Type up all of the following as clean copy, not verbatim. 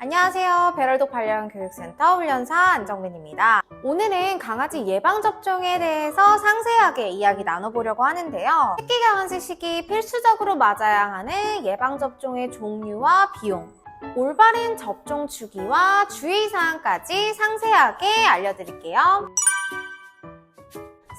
안녕하세요. 배럴독 반려견 교육센터 훈련사 안정민입니다. 오늘은 강아지 예방접종에 대해서 상세하게 이야기 나눠보려고 하는데요. 새끼 강아지 시기 필수적으로 맞아야 하는 예방접종의 종류와 비용, 올바른 접종 주기와 주의사항까지 상세하게 알려드릴게요.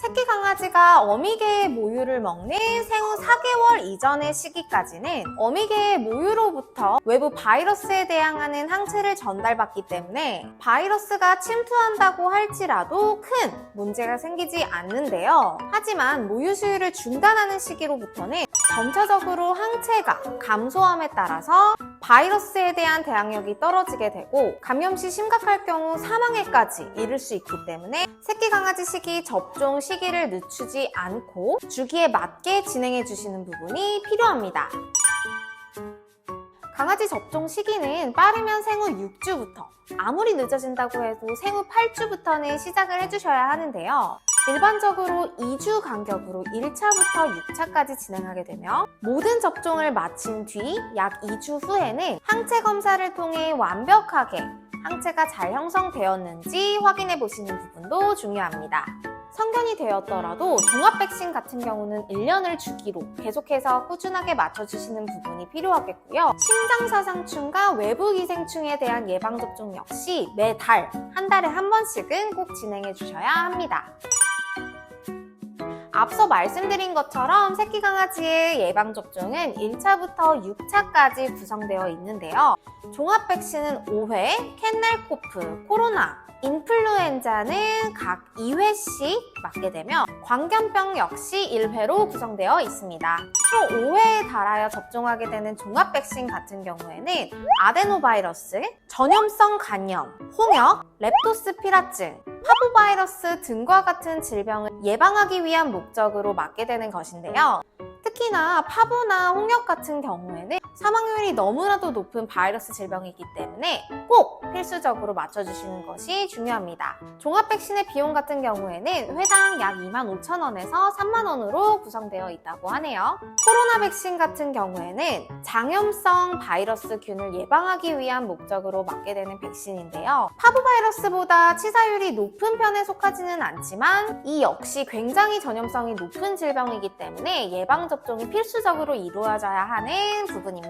새끼 강아지가 어미개의 모유를 먹는 생후 4개월 이전의 시기까지는 어미개의 모유로부터 외부 바이러스에 대항하는 항체를 전달받기 때문에 바이러스가 침투한다고 할지라도 큰 문제가 생기지 않는데요. 하지만 모유 수유를 중단하는 시기로부터는 점차적으로 항체가 감소함에 따라서 바이러스에 대한 대항력이 떨어지게 되고 감염 시 심각할 경우 사망에까지 이를 수 있기 때문에 새끼 강아지 시기 접종 시기를 늦추지 않고 주기에 맞게 진행해 주시는 부분이 필요합니다. 강아지 접종 시기는 빠르면 생후 6주부터, 아무리 늦어진다고 해도 생후 8주부터는 시작을 해주셔야 하는데요. 일반적으로 2주 간격으로 1차부터 6차까지 진행하게 되며 모든 접종을 마친 뒤 약 2주 후에는 항체 검사를 통해 완벽하게 항체가 잘 형성되었는지 확인해 보시는 부분도 중요합니다. 성견이 되었더라도 종합 백신 같은 경우는 1년을 주기로 계속해서 꾸준하게 맞춰주시는 부분이 필요하겠고요. 심장사상충과 외부기생충에 대한 예방접종 역시 매달, 한 달에 한 번씩은 꼭 진행해 주셔야 합니다. 앞서 말씀드린 것처럼 새끼 강아지의 예방접종은 1차부터 6차까지 구성되어 있는데요. 종합 백신은 5회, 캔넬코프, 코로나, 인플루엔자는 각 2회씩 맞게 되며 광견병 역시 1회로 구성되어 있습니다. 총 5회에 달하여 접종하게 되는 종합 백신 같은 경우에는 아데노바이러스, 전염성 간염, 홍역, 렙토스피라증, 파보바이러스 등과 같은 질병을 예방하기 위한 목적으로 맞게 되는 것인데요. 특히나 파보나 홍역 같은 경우에는 사망률이 너무나도 높은 바이러스 질병이기 때문에 꼭 필수적으로 맞춰주시는 것이 중요합니다. 종합 백신의 비용 같은 경우에는 회당 약 25,000원에서 30,000원으로 구성되어 있다고 하네요. 코로나 백신 같은 경우에는 장염성 바이러스 균을 예방하기 위한 목적으로 맞게 되는 백신인데요. 파보바이러스보다 치사율이 높은 편에 속하지는 않지만 이 역시 굉장히 전염성이 높은 질병이기 때문에 예방접종이 필수적으로 이루어져야 하는 부분입니다.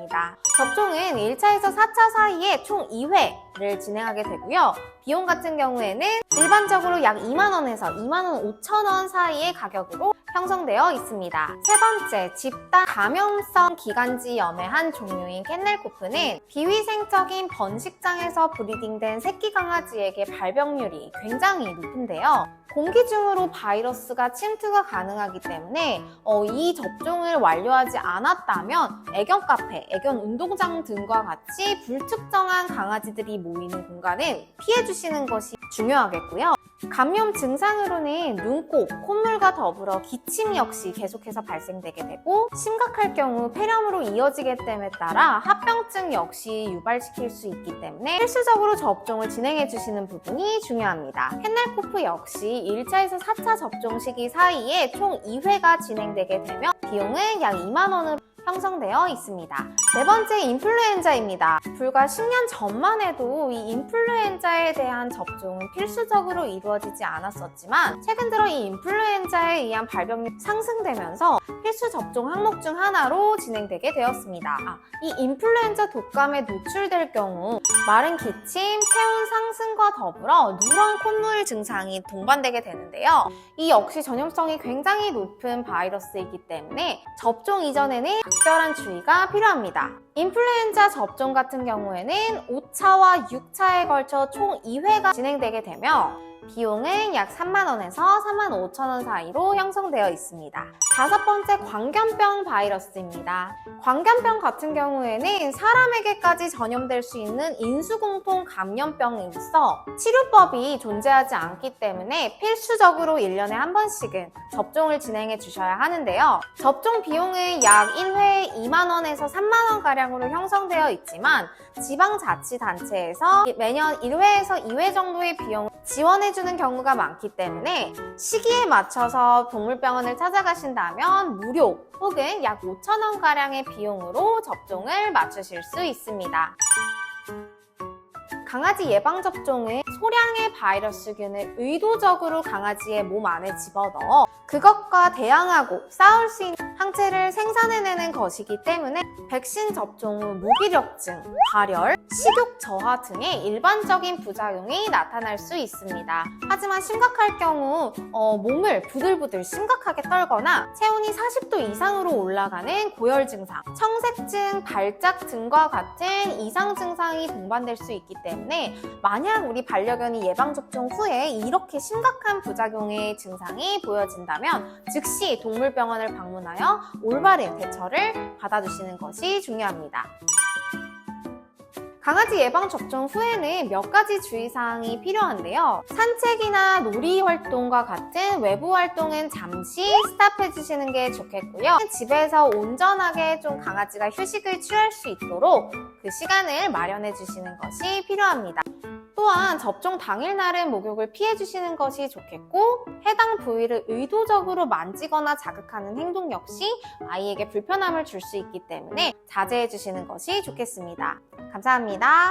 접종은 1차에서 4차 사이에 총 2회를 진행하게 되고요. 비용 같은 경우에는 일반적으로 약 2만원에서 25,000원 사이의 가격으로 형성되어 있습니다. 세 번째, 집단 감염성 기관지염의 한 종류인 캔넬코프는 비위생적인 번식장에서 브리딩된 새끼 강아지에게 발병률이 굉장히 높은데요. 공기 중으로 바이러스가 침투가 가능하기 때문에 이 접종을 완료하지 않았다면 애견 카페, 애견 운동장 등과 같이 불특정한 강아지들이 모이는 공간은 피해 주시는 것이 중요하겠고요. 감염 증상으로는 눈곱, 콧물과 더불어 기침 역시 계속해서 발생되게 되고 심각할 경우 폐렴으로 이어지게 됨에 따라 합병증 역시 유발시킬 수 있기 때문에 필수적으로 접종을 진행해 주시는 부분이 중요합니다. 캔넬코프 역시 1차에서 4차 접종 시기 사이에 총 2회가 진행되게 되며 비용은 약 2만원으로 형성되어 있습니다. 네 번째, 인플루엔자입니다. 불과 10년 전만 해도 이 인플루엔자에 대한 접종은 필수적으로 이루어지지 않았었지만 최근 들어 이 인플루엔자에 의한 발병률이 상승되면서 필수 접종 항목 중 하나로 진행되게 되었습니다. 이 인플루엔자 독감에 노출될 경우 마른 기침, 체온 상승과 더불어 누런 콧물 증상이 동반되게 되는데요. 이 역시 전염성이 굉장히 높은 바이러스이기 때문에 접종 이전에는 각별한 주의가 필요합니다. 인플루엔자 접종 같은 경우에는 5차와 6차에 걸쳐 총 2회가 진행되게 되며 비용은 약 3만원에서 35,000원 사이로 형성되어 있습니다. 다섯 번째, 광견병 바이러스입니다. 광견병 같은 경우에는 사람에게까지 전염될 수 있는 인수공통 감염병으로서 치료법이 존재하지 않기 때문에 필수적으로 1년에 한 번씩은 접종을 진행해 주셔야 하는데요. 접종 비용은 약 1회에 2만원에서 3만원가량으로 형성되어 있지만 지방자치단체에서 매년 1회에서 2회 정도의 비용을 지원해주는 경우가 많기 때문에 시기에 맞춰서 동물병원을 찾아가신다면 무료 혹은 약 5,000원가량의 비용으로 접종을 맞추실 수 있습니다. 강아지 예방접종은 소량의 바이러스균을 의도적으로 강아지의 몸 안에 집어넣어 그것과 대항하고 싸울 수 있는 항체를 생산해내는 것이기 때문에 백신 접종 후 무기력증, 발열, 식욕 저하 등의 일반적인 부작용이 나타날 수 있습니다. 하지만 심각할 경우 몸을 부들부들 심각하게 떨거나 체온이 40도 이상으로 올라가는 고열 증상, 청색증, 발작 등과 같은 이상 증상이 동반될 수 있기 때문에 만약 우리 반려견이 예방접종 후에 이렇게 심각한 부작용의 증상이 보여진다면 즉시 동물병원을 방문하여 올바른 대처를 받아주시는 것이 중요합니다. 강아지 예방접종 후에는 몇 가지 주의사항이 필요한데요. 산책이나 놀이 활동과 같은 외부 활동은 잠시 스탑해 주시는 게 좋겠고요. 집에서 온전하게 좀 강아지가 휴식을 취할 수 있도록 그 시간을 마련해 주시는 것이 필요합니다. 또한 접종 당일날은 목욕을 피해 주시는 것이 좋겠고 해당 부위를 의도적으로 만지거나 자극하는 행동 역시 아이에게 불편함을 줄 수 있기 때문에 자제해 주시는 것이 좋겠습니다. 감사합니다.